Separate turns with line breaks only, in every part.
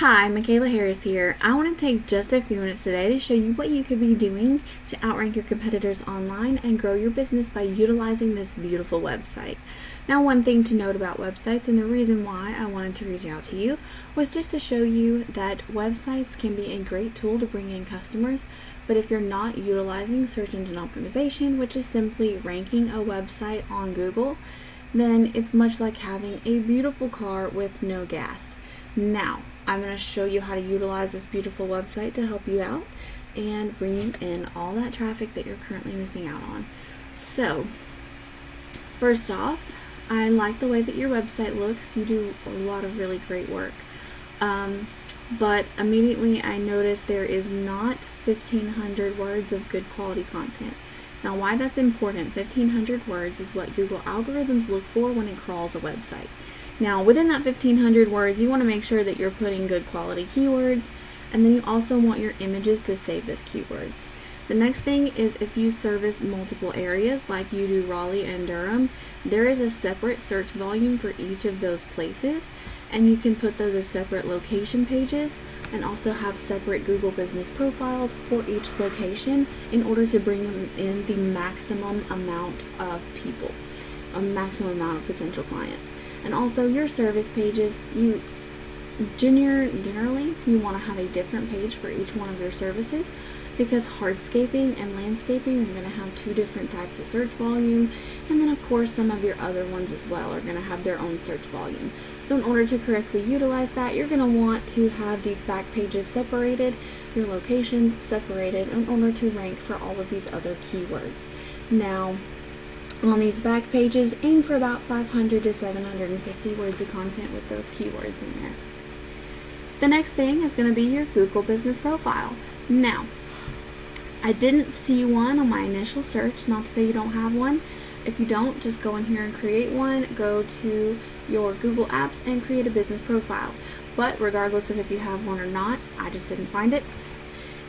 Hi, Michaela Harris here. I want to take just a few minutes today to show you what you could be doing to outrank your competitors online and grow your business by utilizing this beautiful website. Now, one thing to note about websites, and the reason why I wanted to reach out to you, was just to show you that websites can be a great tool to bring in customers, but if you're not utilizing search engine optimization, which is simply ranking a website on Google, then it's much like having a beautiful car with no gas. Now, I'm going to show you how to utilize this beautiful website to help you out and bring you in all that traffic that you're currently missing out on. So, first off, I like the way that your website looks. You do a lot of really great work. But immediately I noticed there is not 1,500 words of good quality content. Now, why that's important, 1,500 words is what Google algorithms look for when it crawls a website. Now, within that 1,500 words, you want to make sure that you're putting good quality keywords, and then you also want your images to save as keywords. The next thing is if you service multiple areas like you do Raleigh and Durham, there is a separate search volume for each of those places, and you can put those as separate location pages and also have separate Google business profiles for each location in order to bring in the maximum amount of people, a maximum amount of potential clients. And also your service pages, generally you want to have a different page for each one of your services, because hardscaping and landscaping are going to have two different types of search volume, and then of course some of your other ones as well are going to have their own search volume. So in order to correctly utilize that, you're going to want to have these back pages separated, your locations separated, in order to rank for all of these other keywords. Now, on these back pages, aim for about 500 to 750 words of content with those keywords in there. The next thing is going to be your Google business profile. Now, I didn't see one on my initial search, not to say you don't have one. If you don't, just go in here and create one. Go to your Google Apps and create a business profile. But regardless of if you have one or not, I just didn't find it.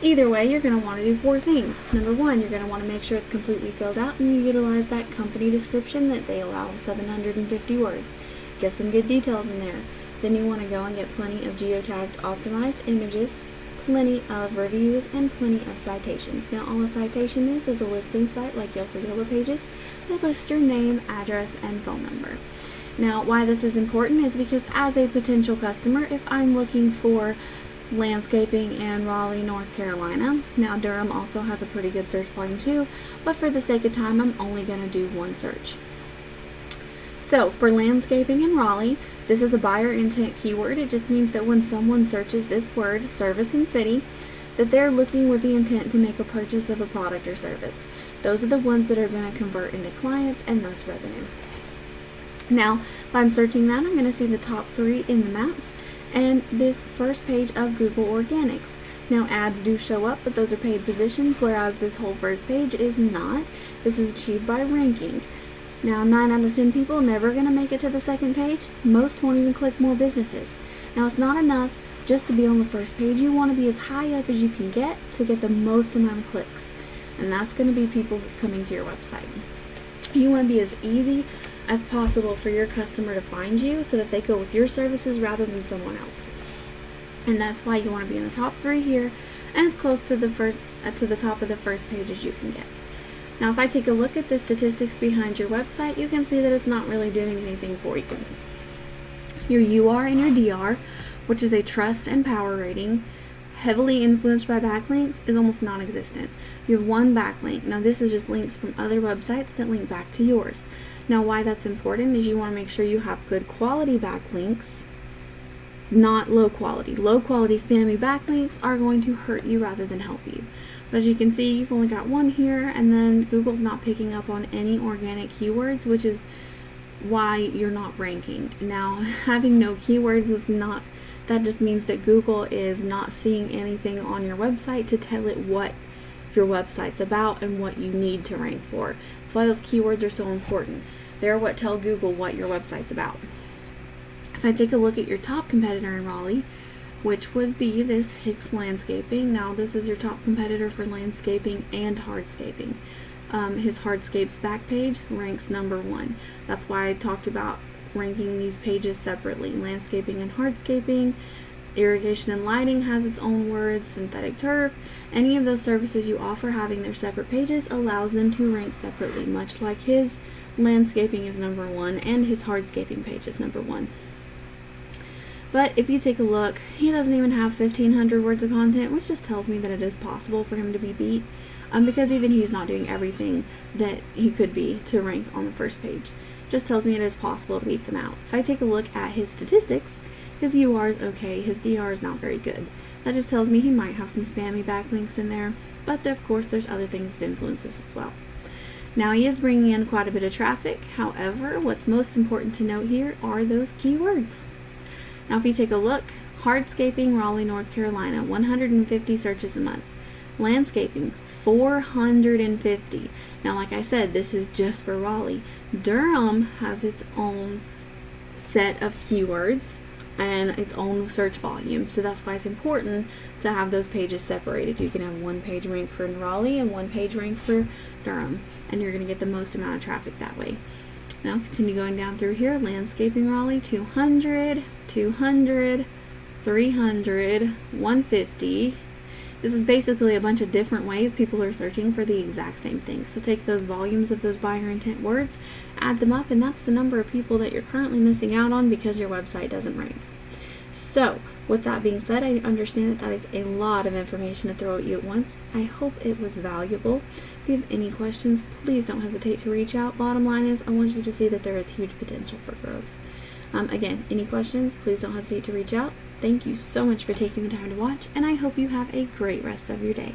Either way, you're going to want to do four things. Number one, you're going to want to make sure it's completely filled out and you utilize that company description that they allow 750 words. Get some good details in there. Then you want to go and get plenty of geotagged optimized images, plenty of reviews, and plenty of citations. Now, all a citation is a listing site like Yelp or Yellow Pages that lists your name, address, and phone number. Now, why this is important is because as a potential customer, if I'm looking for landscaping in Raleigh, North Carolina. Now, Durham also has a pretty good search volume too, but for the sake of time, I'm only going to do one search. So, for landscaping in Raleigh, this is a buyer intent keyword. It just means that when someone searches this word, service and city, that they're looking with the intent to make a purchase of a product or service. Those are the ones that are going to convert into clients and thus revenue. Now, if I'm searching that, I'm going to see the top 3 in the maps and this first page of Google Organics. Now, ads do show up, but those are paid positions, whereas this whole first page is not. This is achieved by ranking. Now, 9 out of 10 people are never going to make it to the second page. Most won't even click more businesses. Now, it's not enough just to be on the first page. You want to be as high up as you can get to get the most amount of clicks. And that's going to be people that's coming to your website. You want to be as easy as possible for your customer to find you so that they go with your services rather than someone else. And that's why you want to be in the top 3 here, and as close to the top of the first page as you can get. Now, if I take a look at the statistics behind your website, you can see that it's not really doing anything for you. Your UR and your DR, which is a trust and power rating, heavily influenced by backlinks, is almost non-existent. You have one backlink. Now, this is just links from other websites that link back to yours. Now, why that's important is you want to make sure you have good quality backlinks, not low quality. Low quality spammy backlinks are going to hurt you rather than help you. But as you can see, you've only got one here, and then Google's not picking up on any organic keywords, which is why you're not ranking. Now, having no keywords is not, that just means that Google is not seeing anything on your website to tell it what your website's about and what you need to rank for. That's why those keywords are so important. They're what tell Google what your website's about. If I take a look at your top competitor in Raleigh, which would be this Hicks Landscaping. Now, this is your top competitor for landscaping and hardscaping. His hardscapes back page ranks number 1. That's why I talked about ranking these pages separately. Landscaping and hardscaping Irrigation and lighting has its own words. Synthetic turf, any of those services you offer having their separate pages allows them to rank separately, much like his landscaping is number 1 and his hardscaping page is number 1. But if you take a look, he doesn't even have 1,500 words of content, which just tells me that it is possible for him to be beat, because even he's not doing everything that he could be to rank on the first page. Just tells me it is possible to beat them out. If I take a look at his statistics, his UR is okay, his DR is not very good. That just tells me he might have some spammy backlinks in there, but of course there's other things that influence this as well. Now he is bringing in quite a bit of traffic, however, what's most important to note here are those keywords. Now if you take a look, hardscaping, Raleigh, North Carolina, 150 searches a month. Landscaping, 450. Now like I said, this is just for Raleigh. Durham has its own set of keywords and its own search volume, so that's why it's important to have those pages separated. You can have one page ranked for Raleigh and one page ranked for Durham, and you're going to get the most amount of traffic that way. Now continue going down through here. Landscaping Raleigh, 200, 200, 300, 150. This is basically a bunch of different ways people are searching for the exact same thing. So take those volumes of those buyer intent words, add them up, and that's the number of people that you're currently missing out on because your website doesn't rank. So with that being said, I understand that is a lot of information to throw at you at once. I hope it was valuable. If you have any questions, please don't hesitate to reach out. Bottom line is, I want you to see that there is huge potential for growth. Again, any questions, please don't hesitate to reach out. Thank you so much for taking the time to watch, and I hope you have a great rest of your day.